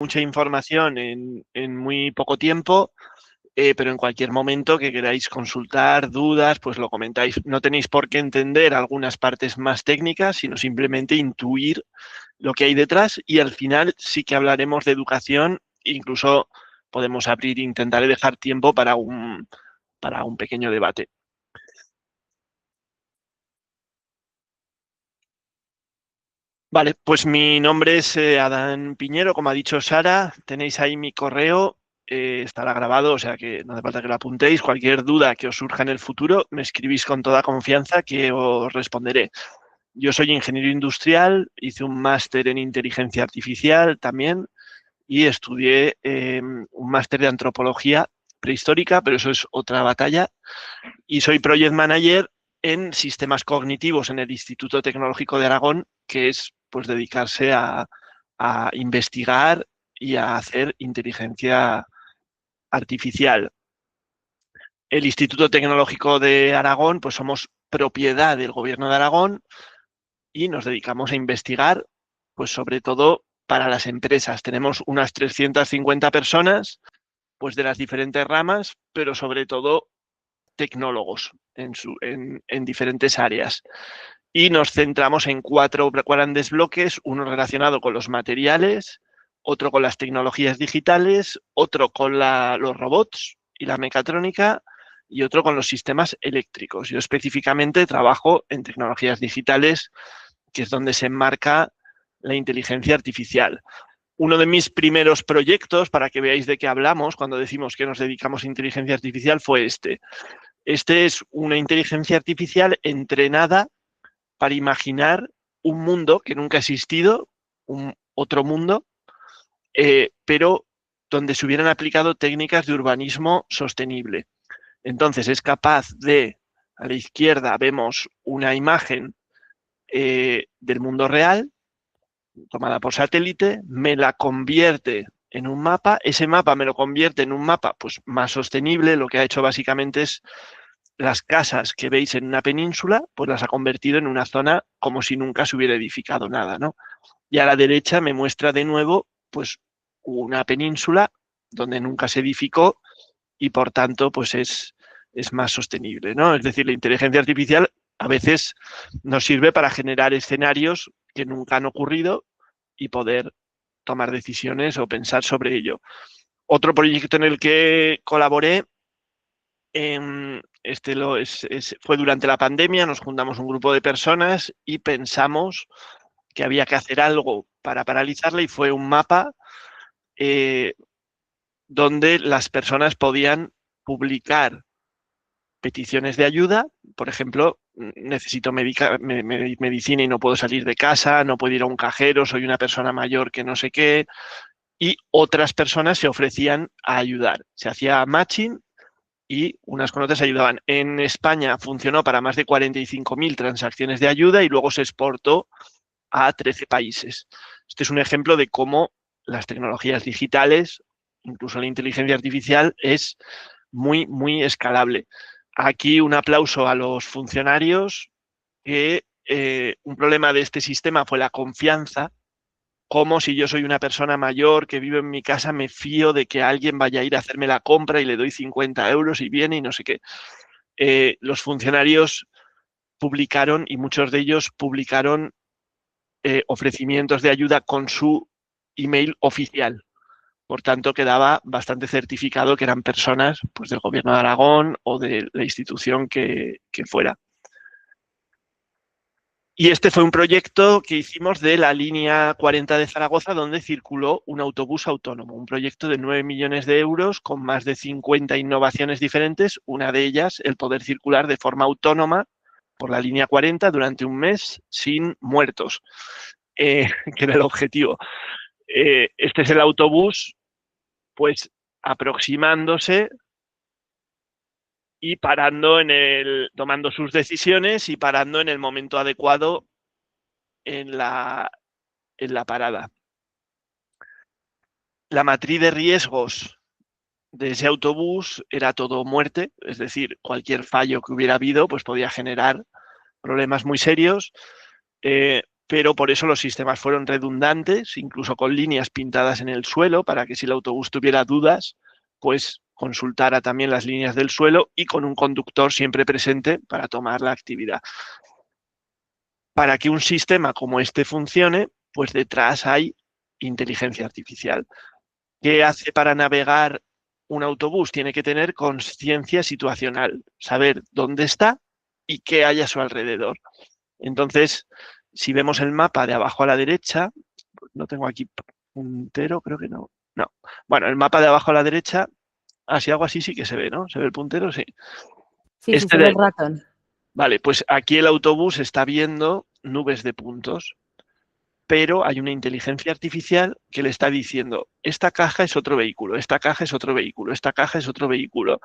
mucha información en muy poco tiempo, pero en cualquier momento que queráis consultar, dudas, pues lo comentáis. No tenéis por qué entender algunas partes más técnicas, sino simplemente intuir lo que hay detrás, y al final sí que hablaremos de educación. Incluso podemos abrir, intentaré dejar tiempo para un pequeño debate. Vale, pues mi nombre es Adán Piñero, como ha dicho Sara. Tenéis ahí mi correo, estará grabado, o sea que no hace falta que lo apuntéis. Cualquier duda que os surja en el futuro, me escribís con toda confianza que os responderé. Yo soy ingeniero industrial, hice un máster en inteligencia artificial también y estudié un máster de antropología prehistórica, pero eso es otra batalla. Y soy project manager en sistemas cognitivos en el Instituto Tecnológico de Aragón, que es pues dedicarse a investigar y a hacer inteligencia artificial. El Instituto Tecnológico de Aragón, pues somos propiedad del Gobierno de Aragón y nos dedicamos a investigar, pues sobre todo para las empresas. Tenemos unas 350 personas, pues de las diferentes ramas, pero sobre todo tecnólogos en diferentes áreas. Y nos centramos en 4 grandes bloques, uno relacionado con los materiales, otro con las tecnologías digitales, otro con los robots y la mecatrónica y otro con los sistemas eléctricos. Yo específicamente trabajo en tecnologías digitales, que es donde se enmarca la inteligencia artificial. Uno de mis primeros proyectos, para que veáis de qué hablamos cuando decimos que nos dedicamos a inteligencia artificial, fue este. Este es una inteligencia artificial entrenada para imaginar un mundo que nunca ha existido, otro mundo, pero donde se hubieran aplicado técnicas de urbanismo sostenible. Entonces es capaz de, a la izquierda vemos una imagen del mundo real, tomada por satélite, me la convierte en un mapa, ese mapa me lo convierte en un mapa pues, más sostenible. Lo que ha hecho básicamente es las casas que veis en una península, pues las ha convertido en una zona como si nunca se hubiera edificado nada, ¿no? Y a la derecha me muestra de nuevo, pues, una península donde nunca se edificó y por tanto, pues es más sostenible, ¿no? Es decir, la inteligencia artificial a veces nos sirve para generar escenarios que nunca han ocurrido y poder tomar decisiones o pensar sobre ello. Otro proyecto en el que colaboré, fue durante la pandemia. Nos juntamos un grupo de personas y pensamos que había que hacer algo para paralizarla, y fue un mapa donde las personas podían publicar peticiones de ayuda. Por ejemplo, necesito medicina y no puedo salir de casa, no puedo ir a un cajero, soy una persona mayor que no sé qué, y otras personas se ofrecían a ayudar. Se hacía matching y unas con otras ayudaban. En España funcionó para más de 45.000 transacciones de ayuda y luego se exportó a 13 países. Este es un ejemplo de cómo las tecnologías digitales, incluso la inteligencia artificial, es muy, muy escalable. Aquí un aplauso a los funcionarios, que un problema de este sistema fue la confianza. Como si yo soy una persona mayor que vive en mi casa, me fío de que alguien vaya a ir a hacerme la compra y le doy 50 euros y viene y no sé qué. Los funcionarios publicaron, y muchos de ellos publicaron ofrecimientos de ayuda con su email oficial. Por tanto, quedaba bastante certificado que eran personas, pues, del Gobierno de Aragón o de la institución que fuera. Y este fue un proyecto que hicimos de la línea 40 de Zaragoza, donde circuló un autobús autónomo, un proyecto de 9 millones de euros con más de 50 innovaciones diferentes, una de ellas el poder circular de forma autónoma por la línea 40 durante un mes sin muertos, que era el objetivo. Este es el autobús, pues, aproximándose y parando tomando sus decisiones y parando en el momento adecuado en la parada. La matriz de riesgos de ese autobús era todo muerte, es decir, cualquier fallo que hubiera habido pues podía generar problemas muy serios. pero por eso los sistemas fueron redundantes, incluso con líneas pintadas en el suelo, para que si el autobús tuviera dudas, pues consultara también las líneas del suelo y con un conductor siempre presente para tomar la actividad. Para que un sistema como este funcione, pues detrás hay inteligencia artificial. ¿Qué hace para navegar un autobús? Tiene que tener conciencia situacional, saber dónde está y qué hay a su alrededor. Entonces, si vemos el mapa de abajo a la derecha, no tengo aquí puntero, creo que no. No. Bueno, el mapa de abajo a la derecha, si hago así sí que se ve, ¿no? ¿Se ve el puntero? Sí. Sí, se ve el ratón. Vale, pues aquí el autobús está viendo nubes de puntos, pero hay una inteligencia artificial que le está diciendo, esta caja es otro vehículo, esta caja es otro vehículo, esta caja es otro vehículo,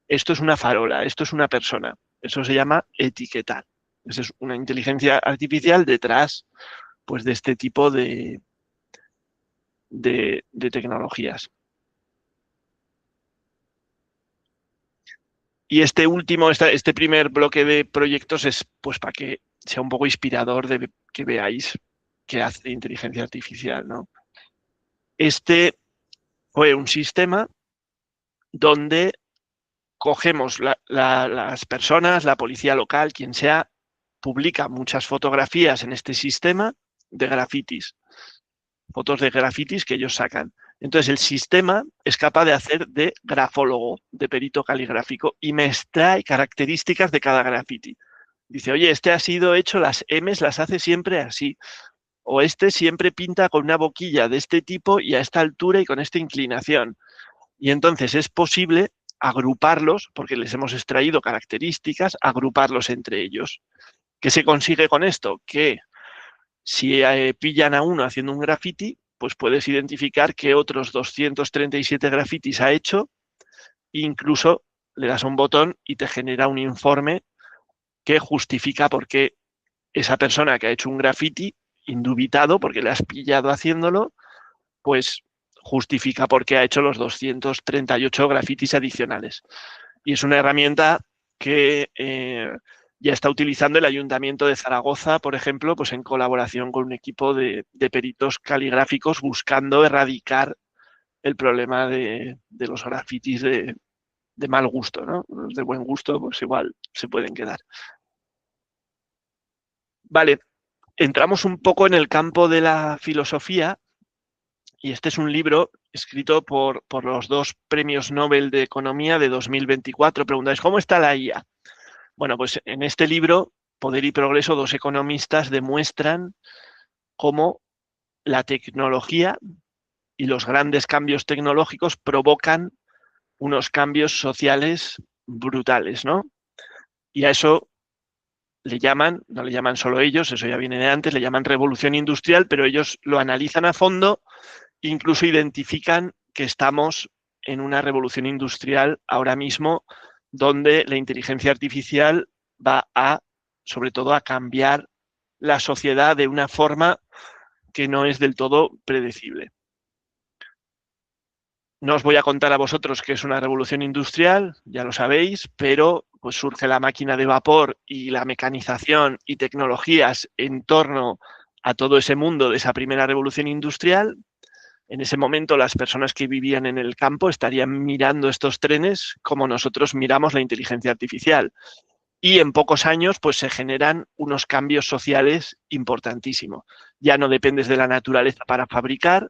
esto es una farola, esto es una persona. Eso se llama etiquetar. Esa es una inteligencia artificial detrás, pues, de este tipo de tecnologías. Y este primer bloque de proyectos es, pues, para que sea un poco inspirador de que veáis qué hace inteligencia artificial, ¿no? Este fue un sistema donde cogemos las personas, la policía local, quien sea, publica muchas fotografías en este sistema de grafitis, fotos de grafitis que ellos sacan. Entonces el sistema es capaz de hacer de grafólogo, de perito caligráfico, y me extrae características de cada grafiti. Dice, oye, este ha sido hecho, las M's las hace siempre así, o este siempre pinta con una boquilla de este tipo y a esta altura y con esta inclinación. Y entonces es posible agruparlos, porque les hemos extraído características, agruparlos entre ellos. ¿Qué se consigue con esto? Que si pillan a uno haciendo un graffiti, pues puedes identificar qué otros 237 grafitis ha hecho, e incluso le das a un botón y te genera un informe que justifica por qué esa persona que ha hecho un graffiti, indubitado, porque le has pillado haciéndolo, pues justifica por qué ha hecho los 238 grafitis adicionales. Y es una herramienta que ya está utilizando el Ayuntamiento de Zaragoza, por ejemplo, pues en colaboración con un equipo de peritos caligráficos buscando erradicar el problema de los grafitis de mal gusto, ¿no? Los de buen gusto, pues igual se pueden quedar. Vale, entramos un poco en el campo de la filosofía. Y este es un libro escrito por los 2 premios Nobel de Economía de 2024. Preguntáis, ¿cómo está la IA? Bueno, pues en este libro, Poder y Progreso, 2 economistas demuestran cómo la tecnología y los grandes cambios tecnológicos provocan unos cambios sociales brutales, ¿no? Y a eso le llaman, no le llaman solo ellos, eso ya viene de antes, le llaman revolución industrial, pero ellos lo analizan a fondo. Incluso identifican que estamos en una revolución industrial ahora mismo donde la inteligencia artificial va a, sobre todo, a cambiar la sociedad de una forma que no es del todo predecible. No os voy a contar a vosotros qué es una revolución industrial, ya lo sabéis, pero pues surge la máquina de vapor y la mecanización y tecnologías en torno a todo ese mundo de esa primera revolución industrial. En ese momento las personas que vivían en el campo estarían mirando estos trenes como nosotros miramos la inteligencia artificial. Y en pocos años pues se generan unos cambios sociales importantísimos. Ya no dependes de la naturaleza para fabricar,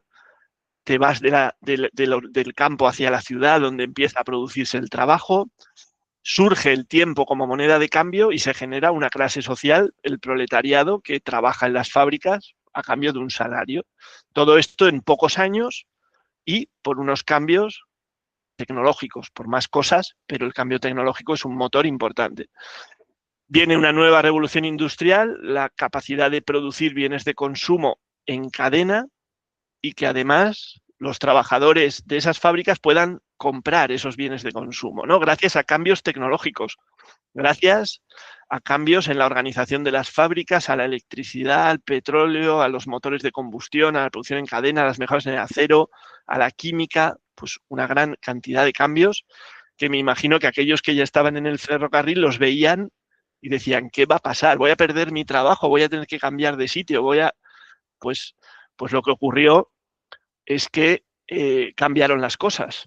te vas del campo hacia la ciudad donde empieza a producirse el trabajo, surge el tiempo como moneda de cambio y se genera una clase social, el proletariado, que trabaja en las fábricas a cambio de un salario. Todo esto en pocos años y por unos cambios tecnológicos, por más cosas, pero el cambio tecnológico es un motor importante. Viene una nueva revolución industrial, la capacidad de producir bienes de consumo en cadena y que además los trabajadores de esas fábricas puedan comprar esos bienes de consumo, ¿no? Gracias a cambios tecnológicos, gracias a cambios en la organización de las fábricas, a la electricidad, al petróleo, a los motores de combustión, a la producción en cadena, a las mejoras en el acero, a la química, pues una gran cantidad de cambios que me imagino que aquellos que ya estaban en el ferrocarril los veían y decían, ¿qué va a pasar? ¿Voy a perder mi trabajo? ¿Voy a tener que cambiar de sitio? Pues lo que ocurrió es que cambiaron las cosas.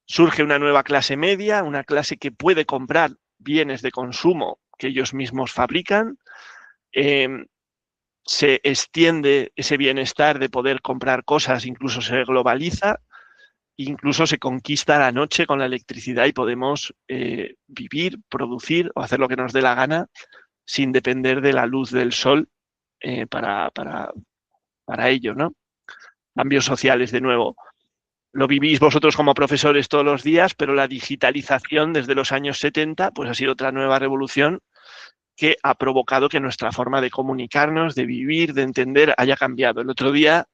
Surge una nueva clase media, una clase que puede comprar bienes de consumo que ellos mismos fabrican. Se extiende ese bienestar de poder comprar cosas, incluso se globaliza, incluso se conquista la noche con la electricidad y podemos vivir, producir o hacer lo que nos dé la gana sin depender de la luz del sol para ello, ¿no? Cambios sociales, de nuevo. Lo vivís vosotros como profesores todos los días, pero la digitalización desde los años 70 pues ha sido otra nueva revolución que ha provocado que nuestra forma de comunicarnos, de vivir, de entender, haya cambiado. El otro día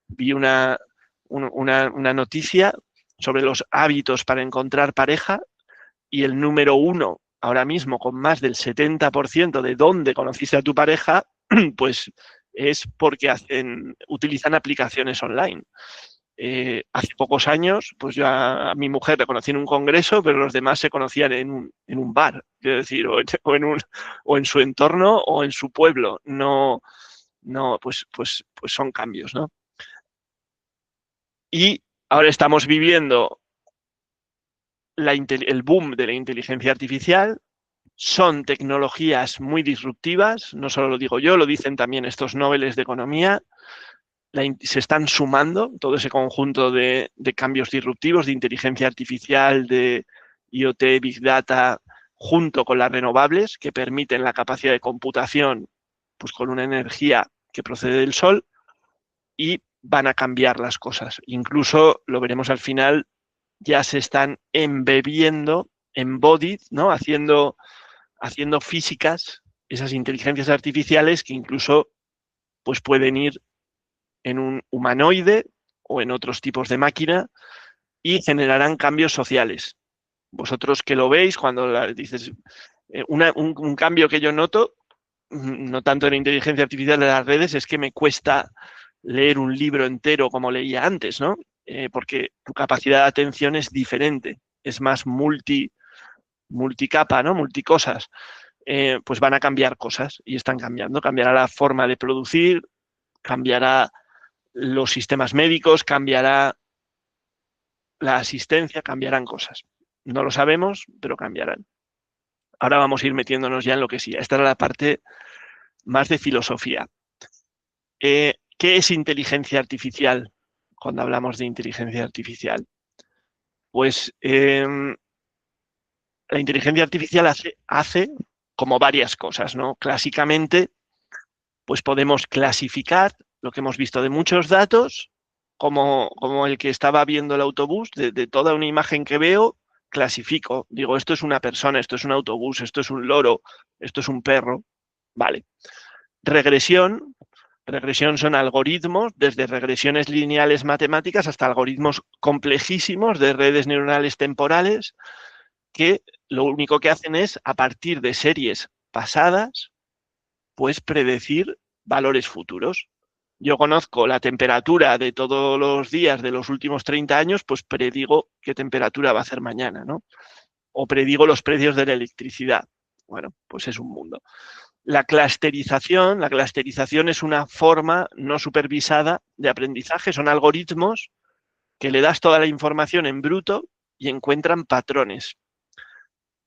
vi una noticia sobre los hábitos para encontrar pareja y el número 1 ahora mismo, con más del 70% de dónde conociste a tu pareja, pues es porque utilizan aplicaciones online. Hace pocos años, pues yo a mi mujer la conocí en un congreso, pero los demás se conocían en un bar, quiero decir, o en su entorno o en su pueblo. No, pues son cambios, ¿no? Y ahora estamos viviendo el boom de la inteligencia artificial. Son tecnologías muy disruptivas, no solo lo digo yo, lo dicen también estos Nobeles de Economía. Se están sumando todo ese conjunto de cambios disruptivos, de inteligencia artificial, de IoT, Big Data, junto con las renovables, que permiten la capacidad de computación pues con una energía que procede del sol, y van a cambiar las cosas. Incluso, lo veremos al final, ya se están embebiendo, embodied, ¿no? Haciendo físicas, esas inteligencias artificiales que incluso pues pueden ir en un humanoide o en otros tipos de máquina y generarán cambios sociales. Vosotros que lo veis, cuando dices, un cambio que yo noto, no tanto en la inteligencia artificial de las redes, es que me cuesta leer un libro entero como leía antes, ¿no? Porque tu capacidad de atención es diferente, es más multicapa, ¿no? Multicosas. Pues van a cambiar cosas y están cambiando. Cambiará la forma de producir, cambiará los sistemas médicos, cambiará la asistencia, cambiarán cosas. No lo sabemos, pero cambiarán. Ahora vamos a ir metiéndonos ya en lo que sí. Esta era la parte más de filosofía. ¿Qué es inteligencia artificial cuando hablamos de inteligencia artificial? Pues la inteligencia artificial hace como varias cosas, ¿no? Clásicamente, pues podemos clasificar lo que hemos visto de muchos datos, como el que estaba viendo el autobús, de toda una imagen que veo, clasifico. Digo, esto es una persona, esto es un autobús, esto es un loro, esto es un perro. Vale. Regresión son algoritmos, desde regresiones lineales matemáticas hasta algoritmos complejísimos de redes neuronales temporales, que lo único que hacen es, a partir de series pasadas, pues predecir valores futuros. Yo conozco la temperatura de todos los días de los últimos 30 años, pues predigo qué temperatura va a hacer mañana, ¿no? O predigo los precios de la electricidad. Bueno, pues es un mundo. La clusterización es una forma no supervisada de aprendizaje. Son algoritmos que le das toda la información en bruto y encuentran patrones.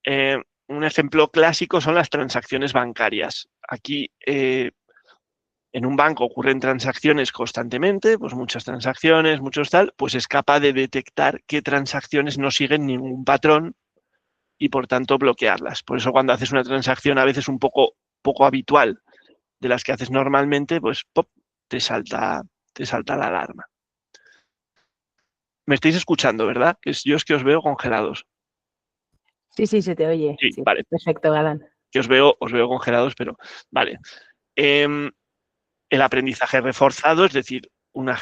Un ejemplo clásico son las transacciones bancarias. Aquí, en un banco ocurren transacciones constantemente, pues muchas transacciones, muchos tal, pues es capaz de detectar qué transacciones no siguen ningún patrón y por tanto bloquearlas. Por eso cuando haces una transacción a veces un poco habitual de las que haces normalmente, pues ¡pop!, te salta la alarma. Me estáis escuchando, ¿verdad? Yo es que os veo congelados. Sí, se te oye. Sí, vale. Perfecto, Adán. Que os veo congelados, pero vale. El aprendizaje reforzado, es decir, una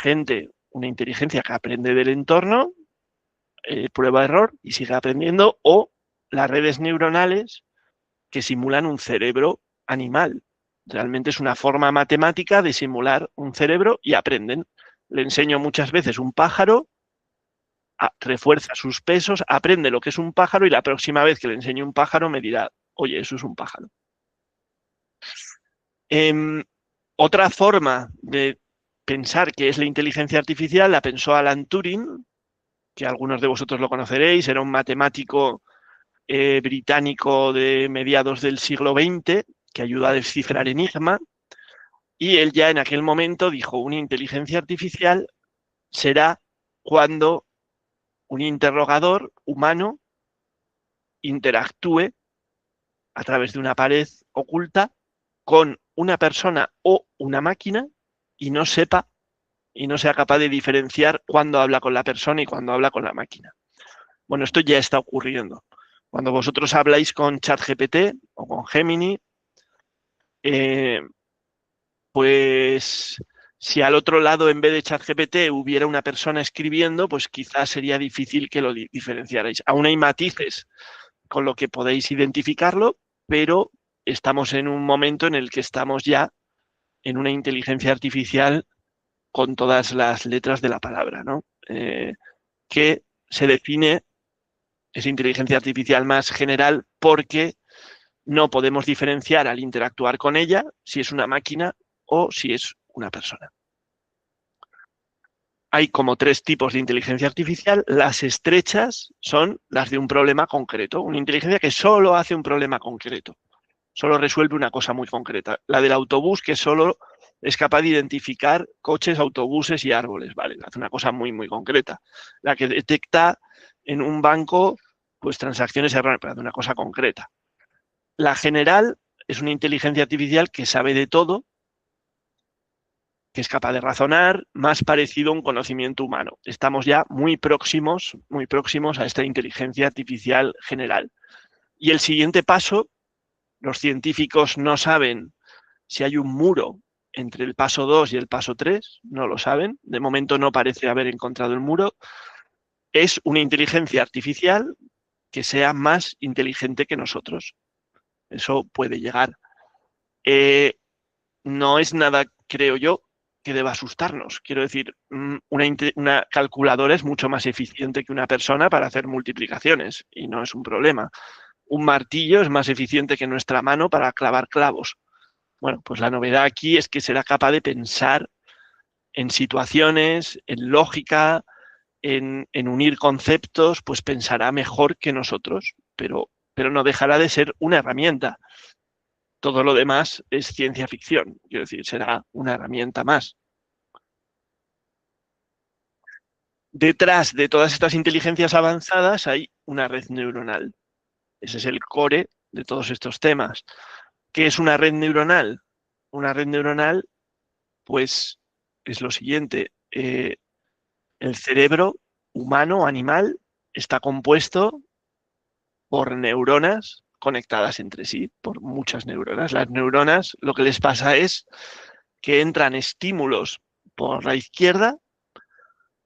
inteligencia que aprende del entorno, prueba-error y sigue aprendiendo, o las redes neuronales que simulan un cerebro animal. Realmente es una forma matemática de simular un cerebro y aprenden. Le enseño muchas veces un pájaro, refuerza sus pesos, aprende lo que es un pájaro y la próxima vez que le enseñe un pájaro me dirá, oye, eso es un pájaro. Otra forma de pensar que es la inteligencia artificial la pensó Alan Turing, que algunos de vosotros lo conoceréis, era un matemático británico de mediados del siglo XX que ayudó a descifrar Enigma, y él ya en aquel momento dijo, una inteligencia artificial será cuando un interrogador humano interactúe a través de una pared oculta con una persona o una máquina y no sepa y no sea capaz de diferenciar cuándo habla con la persona y cuándo habla con la máquina. Bueno, esto ya está ocurriendo. Cuando vosotros habláis con ChatGPT o con Gemini, pues si al otro lado en vez de ChatGPT hubiera una persona escribiendo, pues quizás sería difícil que lo diferenciarais. Aún hay matices con lo que podéis identificarlo, pero estamos en un momento en el que estamos ya en una inteligencia artificial con todas las letras de la palabra, ¿no? Que se define, es inteligencia artificial más general porque no podemos diferenciar al interactuar con ella si es una máquina o si es una persona. Hay como 3 tipos de inteligencia artificial. Las estrechas son las de un problema concreto, una inteligencia que solo hace un problema concreto, solo resuelve una cosa muy concreta. La del autobús, que solo es capaz de identificar coches, autobuses y árboles, ¿vale? Hace una cosa muy, muy concreta. La que detecta en un banco, pues transacciones erróneas, pero hace una cosa concreta. La general es una inteligencia artificial que sabe de todo, que es capaz de razonar, más parecido a un conocimiento humano. Estamos ya muy próximos a esta inteligencia artificial general. Y el siguiente paso, los científicos no saben si hay un muro entre el paso 2 y el paso 3, no lo saben. De momento no parece haber encontrado el muro. Es una inteligencia artificial que sea más inteligente que nosotros. Eso puede llegar. No es nada, creo yo, que deba asustarnos. Quiero decir, una calculadora es mucho más eficiente que una persona para hacer multiplicaciones y no es un problema. Un martillo es más eficiente que nuestra mano para clavar clavos. Bueno, pues la novedad aquí es que será capaz de pensar en situaciones, en lógica, en unir conceptos, pues pensará mejor que nosotros, pero no dejará de ser una herramienta. Todo lo demás es ciencia ficción, quiero decir, será una herramienta más. Detrás de todas estas inteligencias avanzadas hay una red neuronal. Ese es el core de todos estos temas. ¿Qué es una red neuronal? Una red neuronal, pues, es lo siguiente. El cerebro humano, animal, está compuesto por neuronas conectadas entre sí, por muchas neuronas. Las neuronas, lo que les pasa es que entran estímulos por la izquierda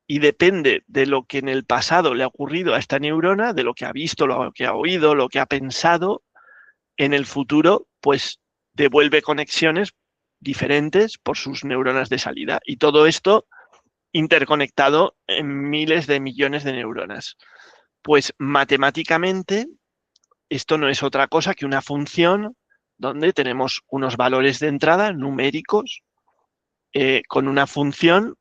y depende de lo que en el pasado le ha ocurrido a esta neurona, de lo que ha visto, lo que ha oído, lo que ha pensado, en el futuro, pues devuelve conexiones diferentes por sus neuronas de salida. Y todo esto interconectado en miles de millones de neuronas. Pues matemáticamente, esto no es otra cosa que una función donde tenemos unos valores de entrada numéricos con una función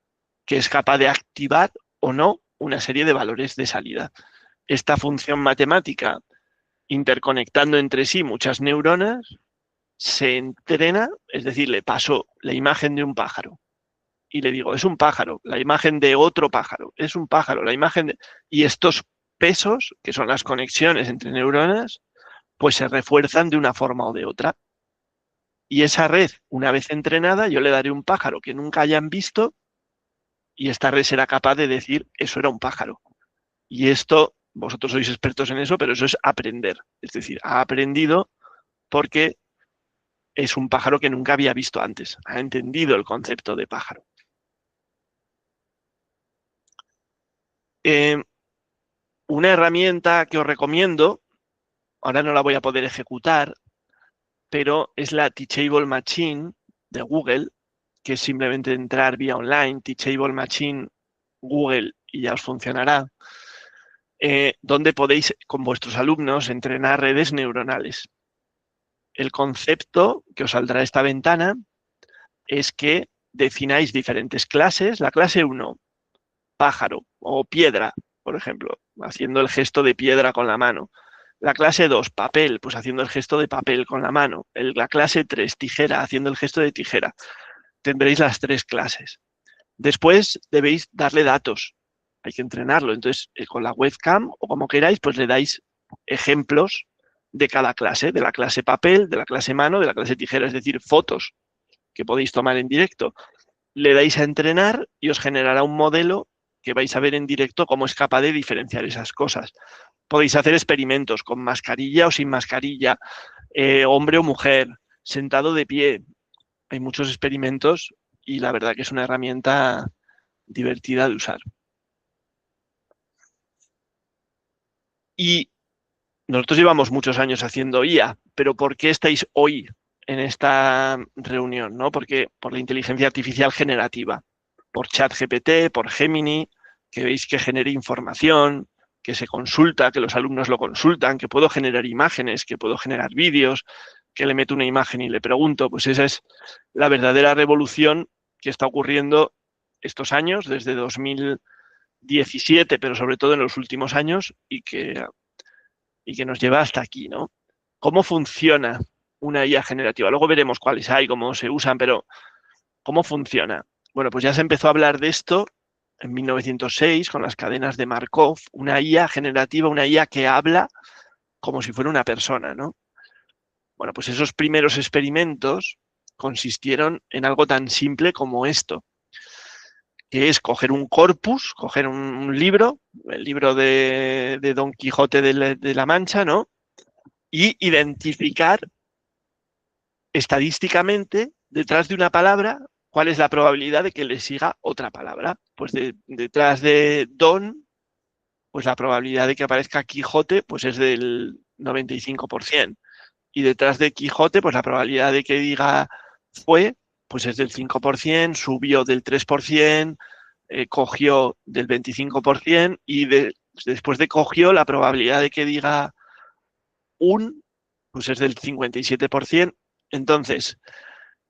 que es capaz de activar o no una serie de valores de salida. Esta función matemática, interconectando entre sí muchas neuronas, se entrena, es decir, le paso la imagen de un pájaro y le digo, es un pájaro, la imagen de otro pájaro, es un pájaro, la imagen de... Y estos pesos, que son las conexiones entre neuronas, pues se refuerzan de una forma o de otra. Y esa red, una vez entrenada, yo le daré un pájaro que nunca hayan visto y esta red será capaz de decir, eso era un pájaro. Y esto, vosotros sois expertos en eso, pero eso es aprender. Es decir, ha aprendido porque es un pájaro que nunca había visto antes. Ha entendido el concepto de pájaro. Una herramienta que os recomiendo, ahora no la voy a poder ejecutar, pero es la Teachable Machine de Google, que es simplemente entrar vía online, Teachable Machine Google, y ya os funcionará, donde podéis con vuestros alumnos entrenar redes neuronales. el concepto que os saldrá esta ventana es que defináis diferentes clases. La clase 1, pájaro o piedra, por ejemplo, haciendo el gesto de piedra con la mano. La clase 2, papel, pues haciendo el gesto de papel con la mano. La clase 3, tijera, haciendo el gesto de tijera. Tendréis las 3 clases. Después debéis darle datos. Hay que entrenarlo. Entonces, con la webcam o como queráis, pues le dais ejemplos de cada clase, de la clase papel, de la clase mano, de la clase tijera, es decir, fotos que podéis tomar en directo. Le dais a entrenar y os generará un modelo que vais a ver en directo cómo es capaz de diferenciar esas cosas. Podéis hacer experimentos con mascarilla o sin mascarilla, hombre o mujer, sentado de pie. Hay muchos experimentos y la verdad que es una herramienta divertida de usar. Y nosotros llevamos muchos años haciendo IA, pero ¿por qué estáis hoy en esta reunión? ¿No? Porque por la inteligencia artificial generativa, por ChatGPT, por Gemini, que veis que genera información, que se consulta, que los alumnos lo consultan, que puedo generar imágenes, que puedo generar vídeos, que le meto una imagen y le pregunto, pues esa es la verdadera revolución que está ocurriendo estos años, desde 2017, pero sobre todo en los últimos años, y que nos lleva hasta aquí, ¿no? ¿Cómo funciona una IA generativa? Luego veremos cuáles hay, cómo se usan, pero ¿cómo funciona? Bueno, pues ya se empezó a hablar de esto en 1906 con las cadenas de Markov, una IA generativa, una IA que habla como si fuera una persona, ¿no? Bueno, pues esos primeros experimentos consistieron en algo tan simple como esto, que es coger un corpus, coger un libro, el libro de Don Quijote de la Mancha, ¿no? Y identificar estadísticamente detrás de una palabra cuál es la probabilidad de que le siga otra palabra. Pues detrás de Don, pues la probabilidad de que aparezca Quijote pues es del 95%. Y detrás de Quijote, pues la probabilidad de que diga fue, pues es del 5%, subió del 3%, cogió del 25% y después de cogió, la probabilidad de que diga pues es del 57%. Entonces,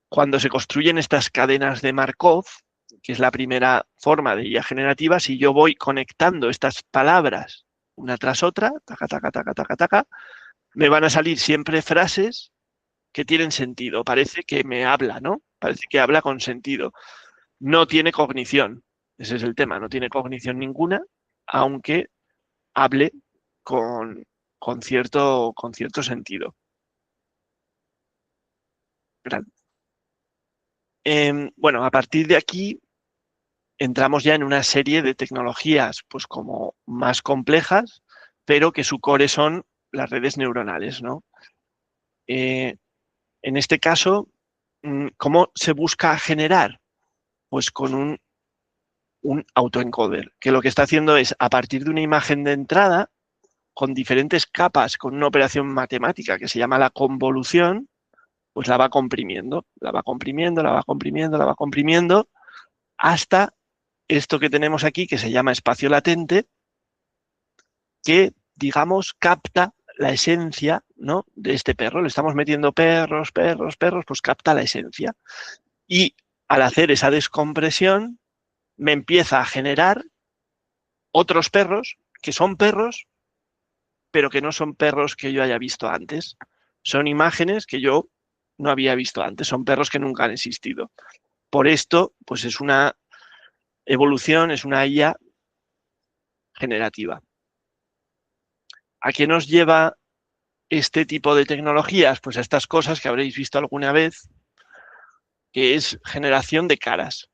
cuando se construyen estas cadenas de Markov, que es la primera forma de IA generativa, si yo voy conectando estas palabras una tras otra, taca, taca, taca, taca, taca, me van a salir siempre frases que tienen sentido. Parece que me habla, ¿no? Parece que habla con sentido. No tiene cognición. Ese es el tema. No tiene cognición ninguna, aunque hable con cierto sentido. Bueno, a partir de aquí entramos ya en una serie de tecnologías pues como más complejas, pero que su core son las redes neuronales, ¿no? En este caso, ¿cómo se busca generar? Pues con un autoencoder, que lo que está haciendo es, a partir de una imagen de entrada, con diferentes capas, con una operación matemática que se llama la convolución, pues la va comprimiendo, la va comprimiendo, la va comprimiendo, la va comprimiendo, hasta esto que tenemos aquí, que se llama espacio latente, que, digamos, capta la esencia, ¿no?, de este perro. Le estamos metiendo perros, perros, perros, pues capta la esencia. Y al hacer esa descompresión, me empieza a generar otros perros que son perros, pero que no son perros que yo haya visto antes. Son imágenes que yo no había visto antes, son perros que nunca han existido. Por esto, pues es una evolución, es una IA generativa. ¿A qué nos lleva este tipo de tecnologías? Pues a estas cosas que habréis visto alguna vez, que es generación de caras.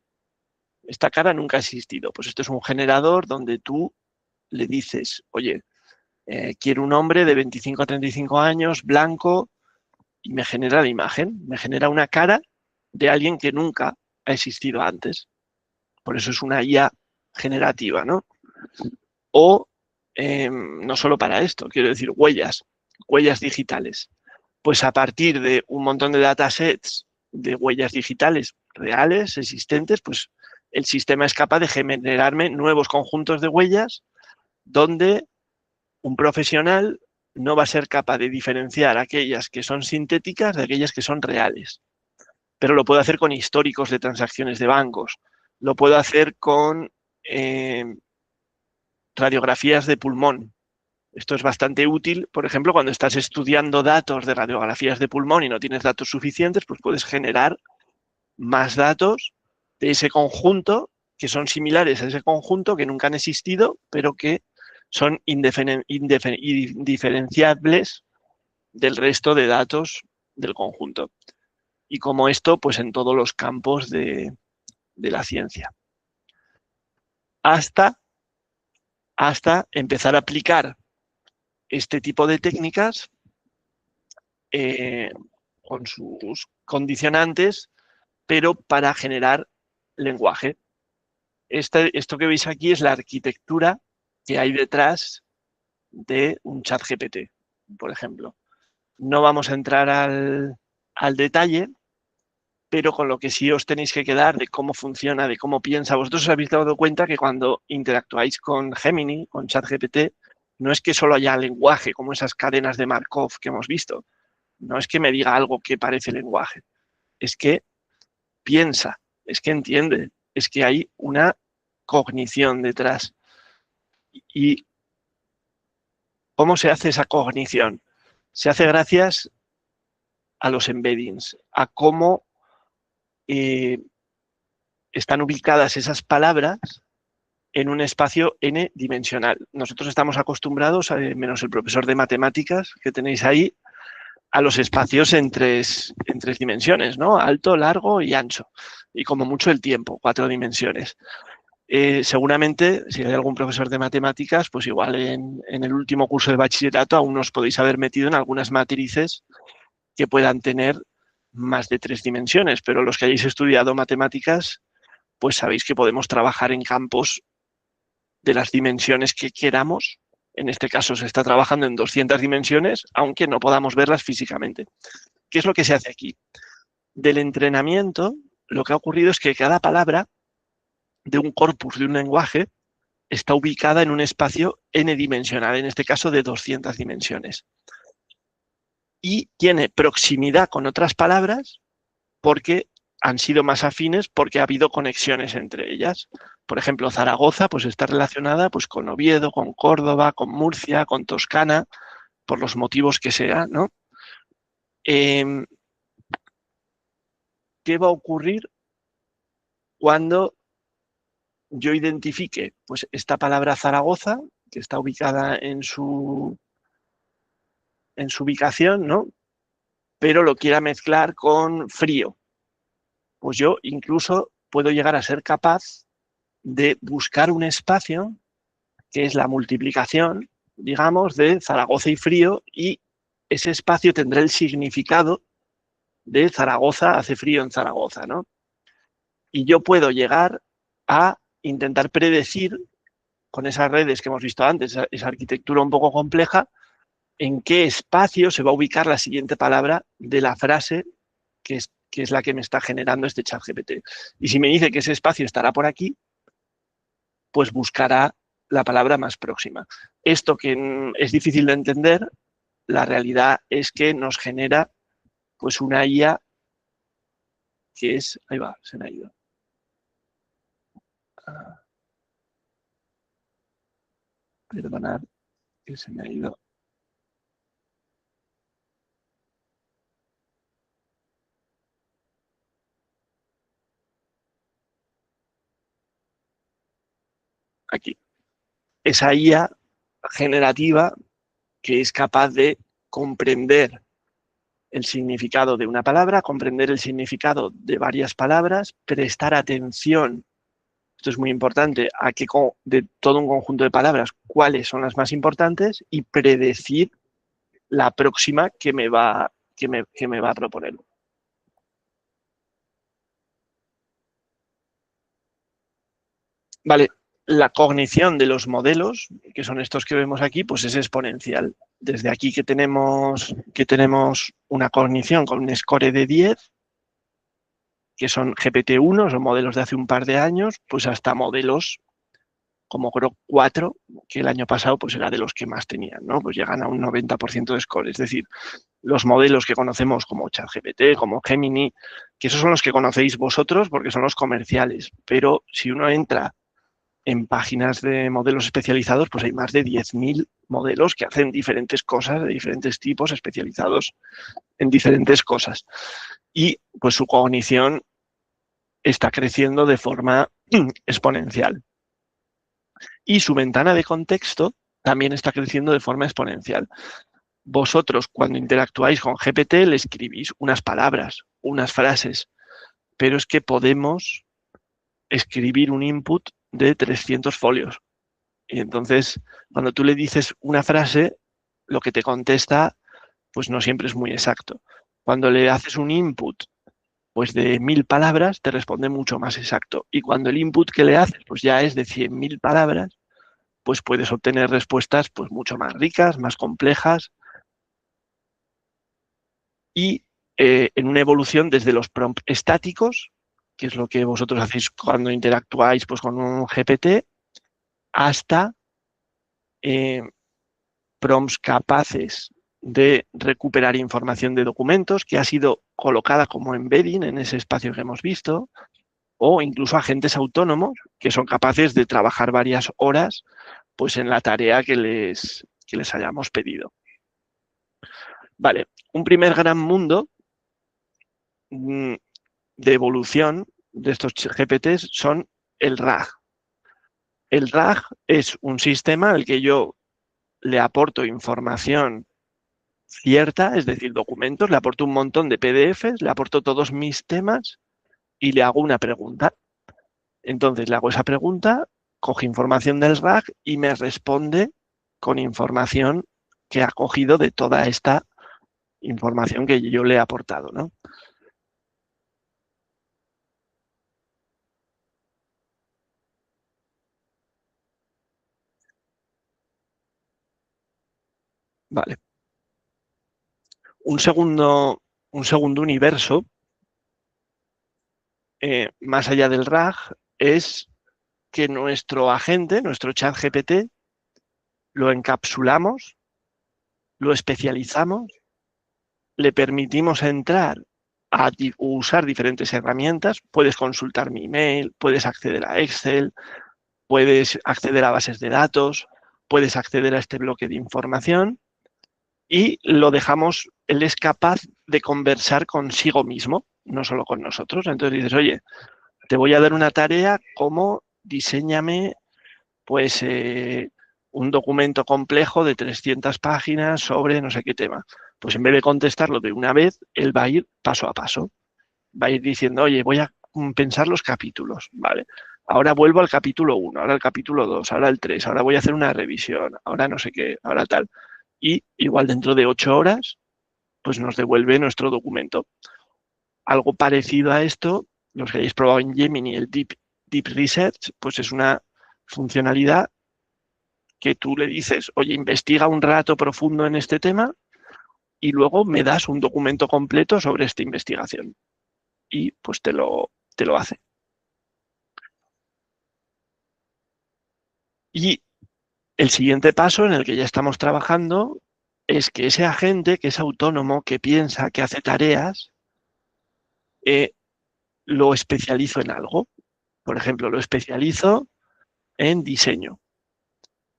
Esta cara nunca ha existido. Pues esto es un generador donde tú le dices, oye, quiero un hombre de 25 a 35 años, blanco, y me genera la imagen, me genera una cara de alguien que nunca ha existido antes. Por eso es una IA generativa, ¿no? O no solo para esto, quiero decir, huellas digitales. Pues a partir de un montón de datasets de huellas digitales reales, existentes, pues el sistema es capaz de generarme nuevos conjuntos de huellas donde un profesional no va a ser capaz de diferenciar aquellas que son sintéticas de aquellas que son reales. Pero lo puedo hacer con históricos de transacciones de bancos. Lo puedo hacer con radiografías de pulmón. Esto es bastante útil, por ejemplo, cuando estás estudiando datos de radiografías de pulmón y no tienes datos suficientes, pues puedes generar más datos de ese conjunto que son similares a ese conjunto que nunca han existido, pero que son indiferenciables del resto de datos del conjunto. Y como esto, pues en todos los campos de la ciencia. Hasta empezar a aplicar este tipo de técnicas con sus condicionantes, pero para generar lenguaje. Esto que veis aquí es la arquitectura que hay detrás de un chat GPT, por ejemplo. No vamos a entrar al detalle, pero con lo que sí os tenéis que quedar de cómo funciona, de cómo piensa. Vosotros os habéis dado cuenta que cuando interactuáis con Gemini, con ChatGPT, no es que solo haya lenguaje, como esas cadenas de Markov que hemos visto. No es que me diga algo que parece lenguaje. Es que piensa, es que entiende, es que hay una cognición detrás. ¿Y cómo se hace esa cognición? Se hace gracias a los embeddings, a cómo están ubicadas esas palabras en un espacio n-dimensional. Nosotros estamos acostumbrados, menos el profesor de matemáticas que tenéis ahí, a los espacios en tres dimensiones, ¿no? Alto, largo y ancho. Y como mucho el tiempo, 4 dimensiones. Seguramente, si hay algún profesor de matemáticas, pues igual en el último curso de bachillerato aún os podéis haber metido en algunas matrices que puedan tener más de 3 dimensiones, pero los que hayáis estudiado matemáticas, pues sabéis que podemos trabajar en campos de las dimensiones que queramos. En este caso se está trabajando en 200 dimensiones, aunque no podamos verlas físicamente. ¿Qué es lo que se hace aquí? Del entrenamiento, lo que ha ocurrido es que cada palabra de un corpus, de un lenguaje, está ubicada en un espacio n-dimensional, en este caso de 200 dimensiones. Y tiene proximidad con otras palabras porque han sido más afines, porque ha habido conexiones entre ellas. Por ejemplo, Zaragoza pues está relacionada pues, con Oviedo, con Córdoba, con Murcia, con Toscana, por los motivos que sea, ¿no? ¿Qué va a ocurrir cuando yo identifique pues, esta palabra Zaragoza, que está ubicada en su ubicación, ¿no? Pero lo quiera mezclar con frío? Pues yo incluso puedo llegar a ser capaz de buscar un espacio que es la multiplicación, digamos, de Zaragoza y frío, y ese espacio tendrá el significado de Zaragoza, hace frío en Zaragoza, ¿no? Y yo puedo llegar a intentar predecir, con esas redes que hemos visto antes, esa arquitectura un poco compleja, en qué espacio se va a ubicar la siguiente palabra de la frase que es la que me está generando este ChatGPT. Y si me dice que ese espacio estará por aquí, pues buscará la palabra más próxima. Esto que es difícil de entender, la realidad es que nos genera pues una IA que es... Ahí va, se me ha ido. Perdonad, que se me ha ido. Aquí. Esa IA generativa que es capaz de comprender el significado de una palabra, comprender el significado de varias palabras, prestar atención, esto es muy importante, a que de todo un conjunto de palabras, cuáles son las más importantes y predecir la próxima que me va a proponer. Vale, la cognición de los modelos, que son estos que vemos aquí, pues es exponencial. Desde aquí que tenemos una cognición con un score de 10, que son GPT-1, son modelos de hace un par de años, pues hasta modelos como Grok 4, que el año pasado pues era de los que más tenían, ¿no? Pues llegan a un 90% de score. Es decir, los modelos que conocemos como ChatGPT, como Gemini, que esos son los que conocéis vosotros porque son los comerciales. Pero si uno entra en páginas de modelos especializados, pues hay más de 10.000 modelos que hacen diferentes cosas de diferentes tipos, especializados en diferentes cosas. Y pues su cognición está creciendo de forma exponencial. Y su ventana de contexto también está creciendo de forma exponencial. Vosotros, cuando interactuáis con GPT, le escribís unas palabras, unas frases, pero es que podemos escribir un input de 300 folios. Y entonces, cuando tú le dices una frase, lo que te contesta, pues no siempre es muy exacto. Cuando le haces un input, pues de 1.000 palabras, te responde mucho más exacto. Y cuando el input que le haces, pues ya es de 100.000 palabras, pues puedes obtener respuestas pues mucho más ricas, más complejas y en una evolución desde los prompts estáticos, que es lo que vosotros hacéis cuando interactuáis pues, con un GPT, hasta eh, prompts capaces de recuperar información de documentos que ha sido colocada como embedding en ese espacio que hemos visto, o incluso agentes autónomos que son capaces de trabajar varias horas pues, en la tarea que les hayamos pedido. Vale, un primer gran mundo de evolución de estos GPTs son el RAG. El RAG es un sistema al que yo le aporto información cierta, es decir, documentos, le aporto un montón de PDFs, le aporto todos mis temas y le hago una pregunta. Entonces le hago esa pregunta, coge información del RAG y me responde con información que ha cogido de toda esta información que yo le he aportado, ¿no? Vale. Un segundo universo, más allá del RAG, es que nuestro agente, nuestro chat GPT, lo encapsulamos, lo especializamos, le permitimos entrar a usar diferentes herramientas. Puedes consultar mi email, puedes acceder a Excel, puedes acceder a bases de datos, puedes acceder a este bloque de información y lo dejamos, él es capaz de conversar consigo mismo, no solo con nosotros. Entonces dices, oye, te voy a dar una tarea como diséñame pues un documento complejo de 300 páginas sobre no sé qué tema. Pues en vez de contestarlo de una vez, él va a ir paso a paso. Va a ir diciendo, oye, voy a pensar los capítulos, ¿vale? Ahora vuelvo al capítulo 1, ahora al capítulo 2, ahora al 3, ahora voy a hacer una revisión, ahora no sé qué, ahora tal. Y igual dentro de 8 horas, pues nos devuelve nuestro documento. Algo parecido a esto, los que hayáis probado en Gemini, el Deep Research, pues es una funcionalidad que tú le dices, oye, investiga un rato profundo en este tema y luego me das un documento completo sobre esta investigación. Y pues te lo hace. Y el siguiente paso en el que ya estamos trabajando es que ese agente, que es autónomo, que piensa, que hace tareas, lo especializo en algo. Por ejemplo, lo especializo en diseño.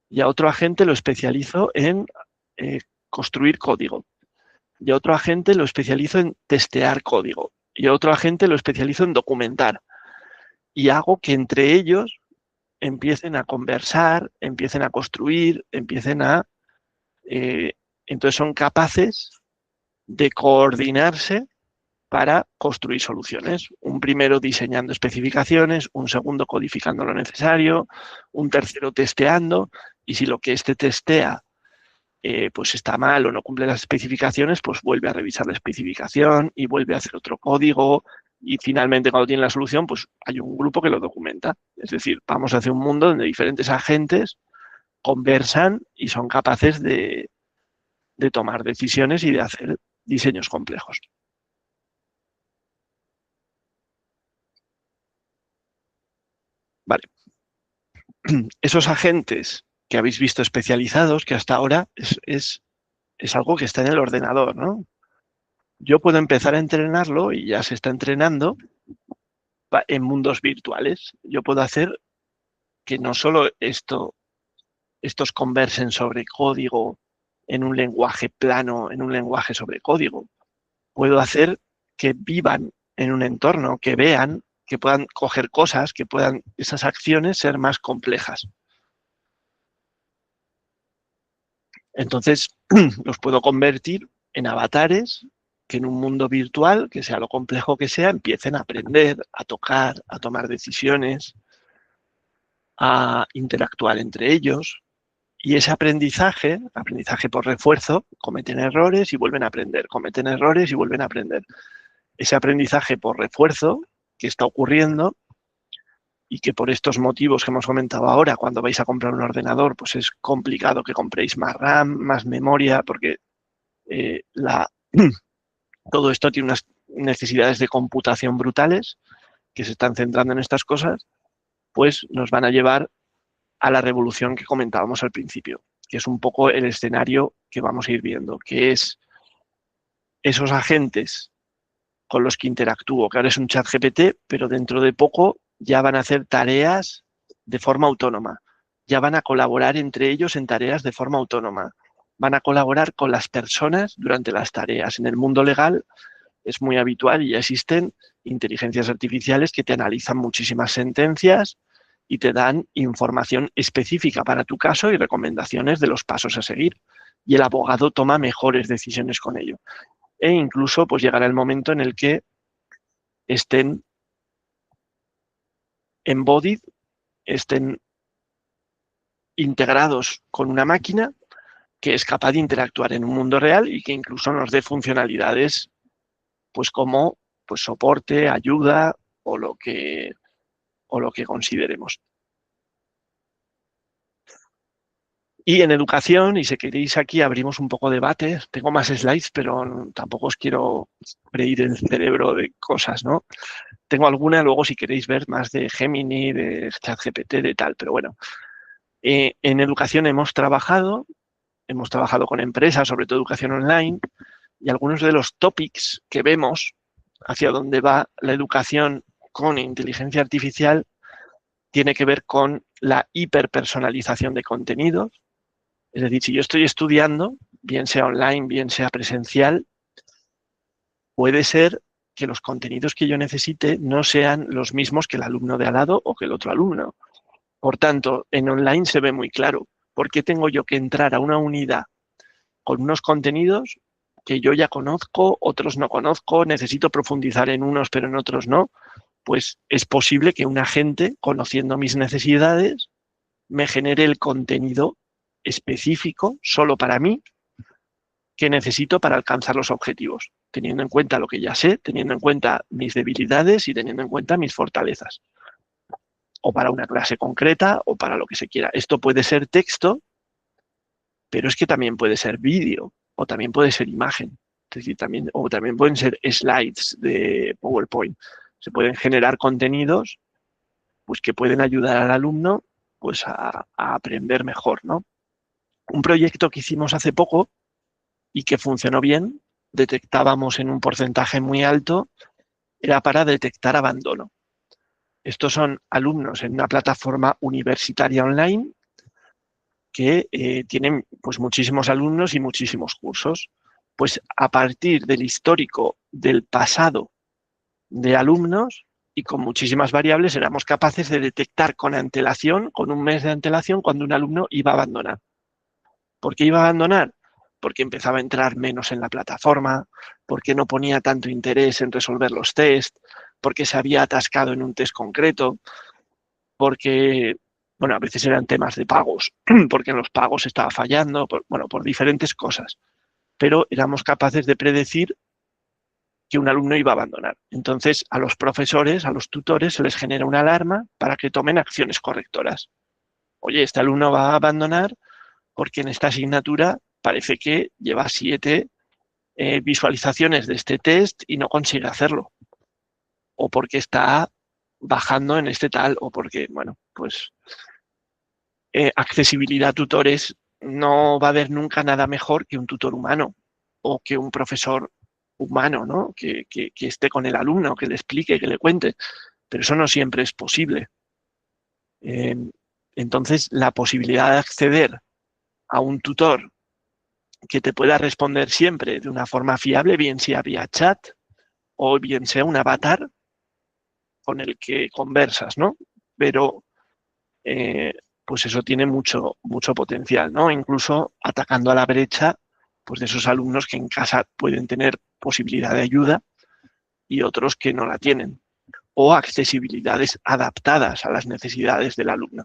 Y a otro agente lo especializo en construir código. Y a otro agente lo especializo en testear código. Y a otro agente lo especializo en documentar. Y hago que entre ellos empiecen a conversar, empiecen a construir, empiecen a... entonces son capaces de coordinarse para construir soluciones. Un primero diseñando especificaciones, un segundo codificando lo necesario, un tercero testeando, y si lo que este testea pues está mal o no cumple las especificaciones, pues vuelve a revisar la especificación y vuelve a hacer otro código y finalmente cuando tiene la solución, pues hay un grupo que lo documenta. Es decir, vamos hacia un mundo donde diferentes agentes conversan y son capaces de tomar decisiones y de hacer diseños complejos. Vale. esos agentes que habéis visto especializados, que hasta ahora es algo que está en el ordenador, ¿no? Yo puedo empezar a entrenarlo y ya se está entrenando en mundos virtuales. Yo puedo hacer que no solo estos conversen sobre código en un lenguaje plano, en un lenguaje sobre código. Puedo hacer que vivan en un entorno, que vean, que puedan coger cosas, que puedan esas acciones ser más complejas. Entonces, los puedo convertir en avatares que en un mundo virtual, que sea lo complejo que sea, empiecen a aprender, a tocar, a tomar decisiones, a interactuar entre ellos. Y ese aprendizaje por refuerzo, cometen errores y vuelven a aprender, cometen errores y vuelven a aprender. Ese aprendizaje por refuerzo que está ocurriendo y que por estos motivos que hemos comentado ahora, cuando vais a comprar un ordenador, pues es complicado que compréis más RAM, más memoria, porque todo esto tiene unas necesidades de computación brutales que se están centrando en estas cosas, pues nos van a llevar a la revolución que comentábamos al principio, que es un poco el escenario que vamos a ir viendo, que es esos agentes con los que interactúo, que ahora es un chat GPT, pero dentro de poco ya van a hacer tareas de forma autónoma, ya van a colaborar entre ellos en tareas de forma autónoma, van a colaborar con las personas durante las tareas. En el mundo legal es muy habitual y ya existen inteligencias artificiales que te analizan muchísimas sentencias y te dan información específica para tu caso y recomendaciones de los pasos a seguir. Y el abogado toma mejores decisiones con ello. E incluso pues llegará el momento en el que estén embodied, estén integrados con una máquina que es capaz de interactuar en un mundo real y que incluso nos dé funcionalidades pues como pues soporte, ayuda o lo que consideremos. Y en educación, y si queréis aquí abrimos un poco de debate, tengo más slides, pero tampoco os quiero freír el cerebro de cosas, ¿no? Tengo alguna, luego si queréis ver más de Gemini, de ChatGPT, de tal, pero bueno. En educación hemos trabajado con empresas, sobre todo educación online, y algunos de los topics que vemos hacia dónde va la educación con inteligencia artificial tiene que ver con la hiperpersonalización de contenidos. Es decir, si yo estoy estudiando, bien sea online, bien sea presencial, puede ser que los contenidos que yo necesite no sean los mismos que el alumno de al lado o que el otro alumno. Por tanto, en online se ve muy claro. ¿Por qué tengo yo que entrar a una unidad con unos contenidos que yo ya conozco, otros no conozco, necesito profundizar en unos pero en otros no? Pues es posible que un agente, conociendo mis necesidades, me genere el contenido específico solo para mí que necesito para alcanzar los objetivos, teniendo en cuenta lo que ya sé, teniendo en cuenta mis debilidades y teniendo en cuenta mis fortalezas. O para una clase concreta o para lo que se quiera. Esto puede ser texto, pero es que también puede ser vídeo o también puede ser imagen. Es decir, también pueden ser slides de PowerPoint. Se pueden generar contenidos pues, que pueden ayudar al alumno pues, a aprender mejor, ¿no? Un proyecto que hicimos hace poco y que funcionó bien, detectábamos en un porcentaje muy alto, era para detectar abandono. Estos son alumnos en una plataforma universitaria online que tienen pues, muchísimos alumnos y muchísimos cursos. Pues a partir del histórico del pasado de alumnos y con muchísimas variables éramos capaces de detectar con antelación, con un mes de antelación, cuando un alumno iba a abandonar. ¿Por qué iba a abandonar? Porque empezaba a entrar menos en la plataforma, porque no ponía tanto interés en resolver los test, porque se había atascado en un test concreto, porque, bueno, a veces eran temas de pagos, porque en los pagos estaba fallando, por diferentes cosas. Pero éramos capaces de predecir que un alumno iba a abandonar. Entonces, a los profesores, a los tutores, se les genera una alarma para que tomen acciones correctoras. Oye, este alumno va a abandonar porque en esta asignatura parece que lleva 7 visualizaciones de este test y no consigue hacerlo. O porque está bajando en este tal, o porque, bueno, pues accesibilidad a tutores, no va a haber nunca nada mejor que un tutor humano o que un profesor humano, ¿no? Que esté con el alumno, que le explique, que le cuente, pero eso no siempre es posible. Entonces, la posibilidad de acceder a un tutor que te pueda responder siempre de una forma fiable, bien sea vía chat o bien sea un avatar con el que conversas, ¿no? Pero eh, pues eso tiene mucho, mucho potencial, ¿no? Incluso atacando a la brecha pues de esos alumnos que en casa pueden tener posibilidad de ayuda y otros que no la tienen, o accesibilidades adaptadas a las necesidades del alumno.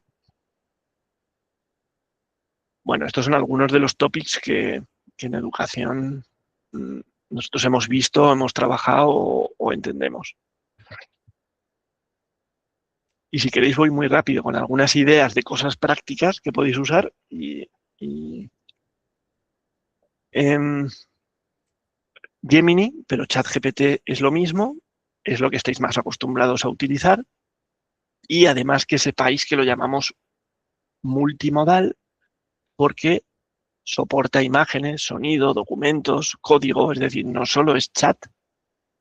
Bueno, estos son algunos de los topics que en educación nosotros hemos visto, hemos trabajado o entendemos. Y si queréis voy muy rápido con algunas ideas de cosas prácticas que podéis usar y Gemini, pero ChatGPT es lo mismo, es lo que estáis más acostumbrados a utilizar y además que sepáis que lo llamamos multimodal porque soporta imágenes, sonido, documentos, código, es decir, no solo es chat.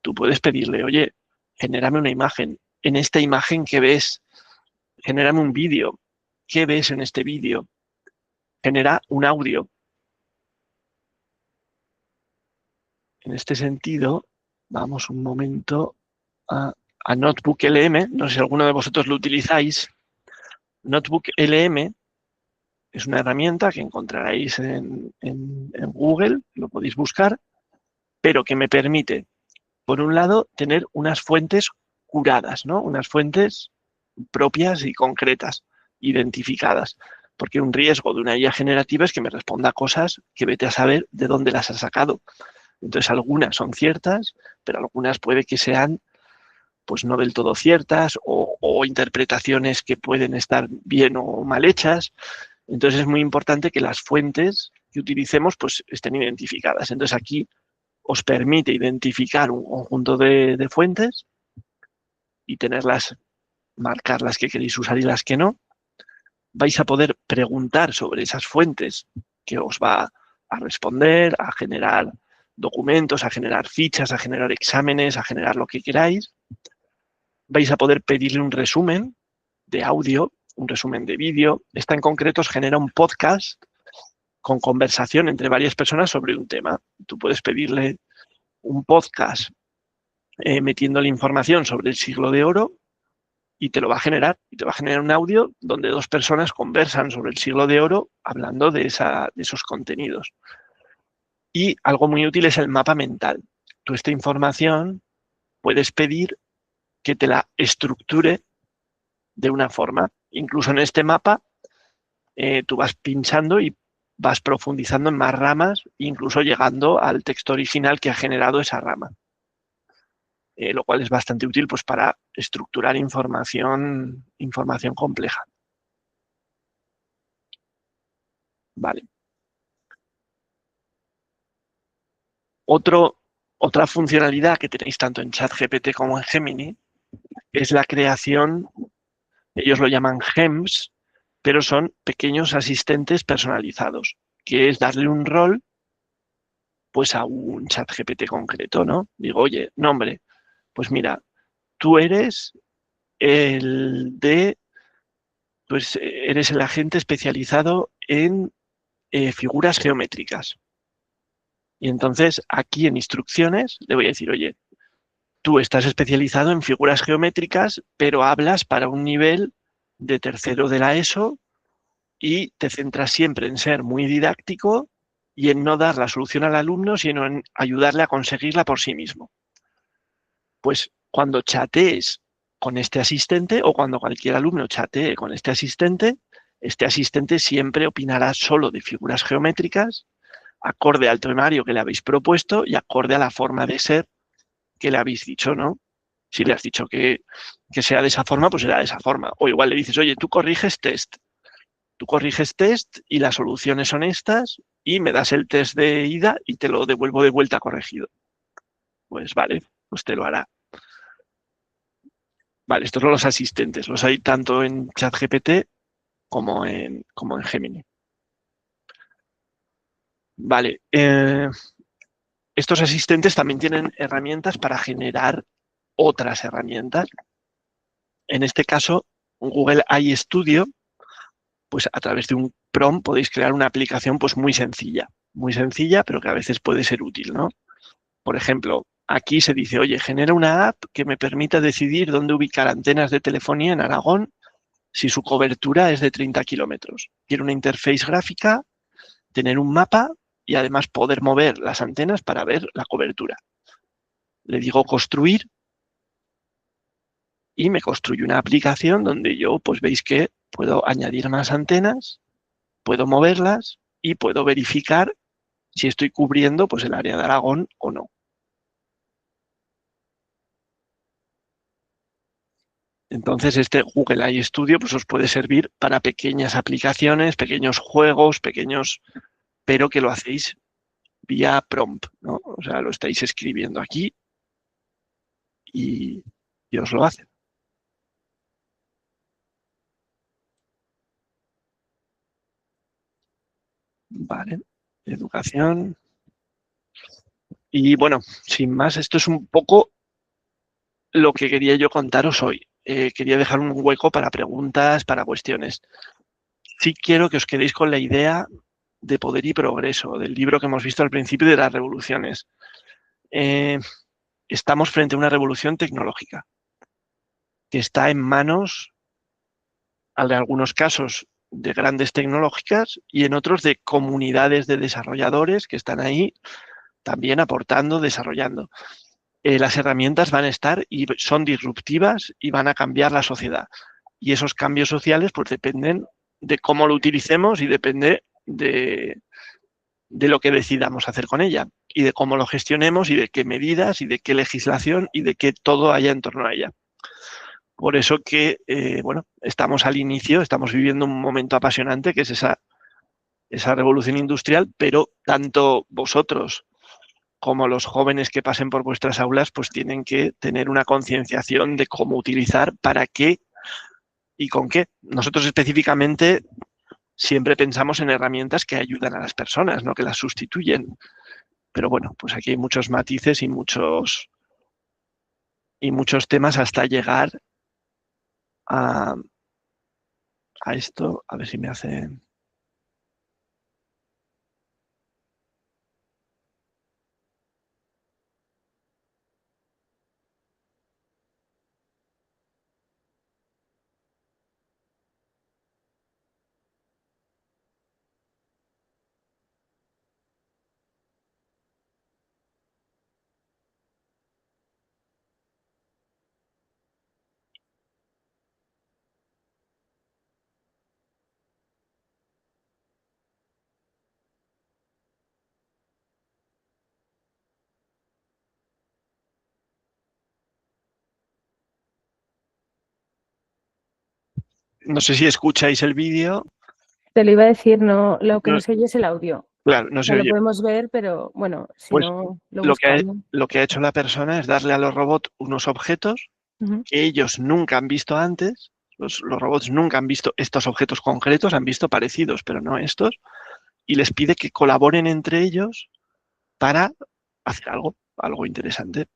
Tú puedes pedirle, oye, genérame una imagen. En esta imagen que ves, genérame un vídeo. ¿Qué ves en este vídeo? Genera un audio. En este sentido, vamos un momento a Notebook LM. No sé si alguno de vosotros lo utilizáis. Notebook LM es una herramienta que encontraréis en Google, lo podéis buscar, pero que me permite, por un lado, tener unas fuentes curadas, ¿no? Unas fuentes propias y concretas, identificadas. Porque un riesgo de una IA generativa es que me responda cosas que vete a saber de dónde las ha sacado. Entonces, algunas son ciertas, pero algunas puede que sean pues no del todo ciertas o interpretaciones que pueden estar bien o mal hechas. Entonces es muy importante que las fuentes que utilicemos pues estén identificadas. Entonces aquí os permite identificar un conjunto de fuentes y tenerlas, marcar las que queréis usar y las que no. Vais a poder preguntar sobre esas fuentes que os va a responder, a generar documentos, a generar fichas, a generar exámenes, a generar lo que queráis. Vais a poder pedirle un resumen de audio, un resumen de vídeo. Esta en concreto os genera un podcast con conversación entre varias personas sobre un tema. Tú puedes pedirle un podcast metiéndole información sobre el siglo de oro y te lo va a generar. Y te va a generar un audio donde dos personas conversan sobre el siglo de oro hablando de esos contenidos. Y algo muy útil es el mapa mental. Tú esta información puedes pedir que te la estructure de una forma. Incluso en este mapa tú vas pinchando y vas profundizando en más ramas, incluso llegando al texto original que ha generado esa rama. Lo cual es bastante útil pues, para estructurar información compleja. Vale. Otra funcionalidad que tenéis tanto en ChatGPT como en Gemini es la creación, ellos lo llaman GEMS, pero son pequeños asistentes personalizados, que es darle un rol pues a un ChatGPT concreto, ¿no? Digo, oye, nombre, pues mira, tú eres pues eres el agente especializado en figuras geométricas. Y entonces aquí en instrucciones le voy a decir, oye, tú estás especializado en figuras geométricas, pero hablas para un nivel de tercero de la ESO y te centras siempre en ser muy didáctico y en no dar la solución al alumno, sino en ayudarle a conseguirla por sí mismo. Pues cuando chatees con este asistente o cuando cualquier alumno chatee con este asistente siempre opinará solo de figuras geométricas, acorde al temario que le habéis propuesto y acorde a la forma de ser que le habéis dicho, ¿no? Si le has dicho que sea de esa forma, pues será de esa forma. O igual le dices, oye, tú corriges test y las soluciones son estas y me das el test de ida y te lo devuelvo de vuelta corregido. Pues vale, pues te lo hará. Vale, estos son los asistentes. Los hay tanto en ChatGPT como en Gemini. Vale. Estos asistentes también tienen herramientas para generar otras herramientas. En este caso, Google AI Studio, pues a través de un prompt podéis crear una aplicación pues muy sencilla, pero que a veces puede ser útil, ¿no? Por ejemplo, aquí se dice, oye, genera una app que me permita decidir dónde ubicar antenas de telefonía en Aragón si su cobertura es de 30 kilómetros. Quiero una interface gráfica, tener un mapa y además poder mover las antenas para ver la cobertura. Le digo construir y me construye una aplicación donde yo, pues veis que puedo añadir más antenas, puedo moverlas y puedo verificar si estoy cubriendo pues el área de Aragón o no. Entonces, este Google AI Studio pues, os puede servir para pequeñas aplicaciones, pequeños juegos, pero que lo hacéis vía prompt, ¿no? O sea, lo estáis escribiendo aquí y, y os lo hace. Vale, educación. Y bueno, sin más, esto es un poco lo que quería yo contaros hoy. Quería dejar un hueco para preguntas, para cuestiones. Sí quiero que os quedéis con la idea de Poder y Progreso, del libro que hemos visto al principio de las revoluciones. Eh, estamos frente a una revolución tecnológica que está en manos, en algunos casos, de grandes tecnológicas y en otros de comunidades de desarrolladores que están ahí también aportando, desarrollando. Las herramientas van a estar y son disruptivas y van a cambiar la sociedad. Y esos cambios sociales pues dependen de cómo lo utilicemos y depende de lo que decidamos hacer con ella y de cómo lo gestionemos y de qué medidas y de qué legislación y de qué todo haya en torno a ella. Por eso que, bueno, estamos al inicio, estamos viviendo un momento apasionante que es esa revolución industrial, pero tanto vosotros como los jóvenes que pasen por vuestras aulas, pues tienen que tener una concienciación de cómo utilizar, para qué y con qué. Nosotros específicamente siempre pensamos en herramientas que ayudan a las personas, no que las sustituyen. Pero bueno, pues aquí hay muchos matices y muchos temas hasta llegar a, a esto. A ver si me hace... No sé si escucháis el vídeo. Te lo iba a decir, no, lo que No, no se oye es el audio. claro, no O se sea, lo oye. podemos ver, pero bueno, si Pues no, lo lo que ha, buscamos. lo que ha hecho la persona es darle a los robots unos objetos Ujú. que ellos nunca han visto antes. Los robots nunca han visto estos objetos concretos, han visto parecidos, pero no estos, y les pide que colaboren entre ellos para hacer algo interesante.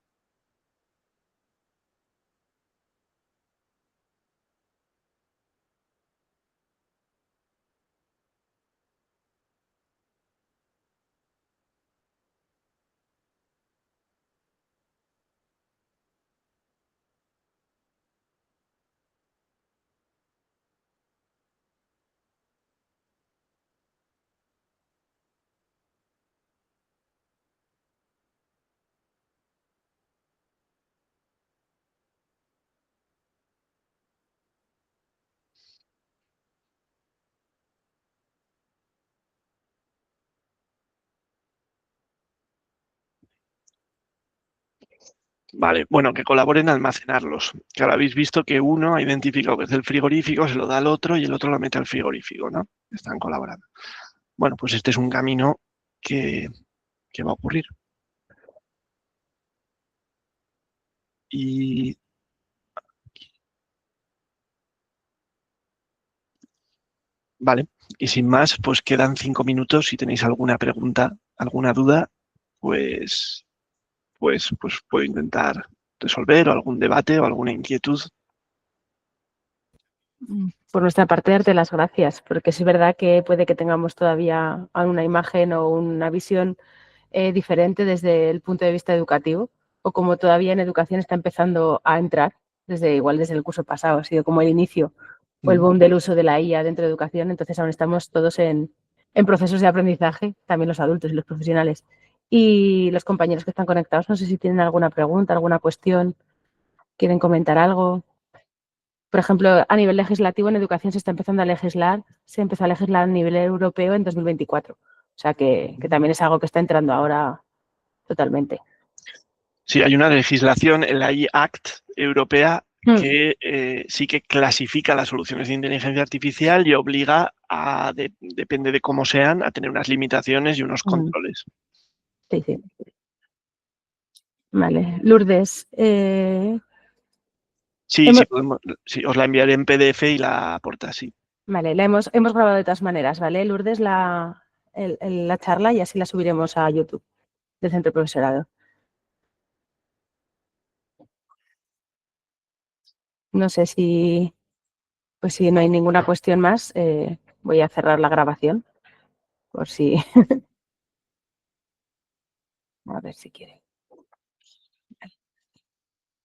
Vale, bueno, que colaboren a almacenarlos. Que ahora habéis visto que uno ha identificado que es del frigorífico, se lo da al otro y el otro lo mete al frigorífico, ¿no? Están colaborando. Bueno, pues este es un camino que, que va a ocurrir. Y Vale, y sin más, pues quedan 5 minutos. Si tenéis alguna pregunta, alguna duda, pues, pues puedo intentar resolver o algún debate o alguna inquietud. Por nuestra parte, darte las gracias, porque sí es verdad que puede que tengamos todavía una imagen o una visión diferente desde el punto de vista educativo, o como todavía en educación está empezando a entrar, igual desde el curso pasado, ha sido como el inicio o el boom del uso de la IA dentro de educación, entonces aún estamos todos en procesos de aprendizaje, también los adultos y los profesionales. Y los compañeros que están conectados, no sé si tienen alguna pregunta, alguna cuestión, quieren comentar algo. Por ejemplo, a nivel legislativo, en educación se está empezando a legislar, se empezó a legislar a nivel europeo en 2024. O sea que también es algo que está entrando ahora totalmente. Sí, hay una legislación, el AI Act europea, que sí que clasifica las soluciones de inteligencia artificial y obliga a, depende de cómo sean, a tener unas limitaciones y unos controles. Sí, sí. Vale. Lourdes. Sí, sí, os la enviaré en PDF y la aporta, sí. Vale, la hemos grabado de todas maneras, ¿vale? Lourdes, la charla y así la subiremos a YouTube del Centro Profesorado. No sé si no hay ninguna cuestión más, voy a cerrar la grabación por si... A ver si quiere.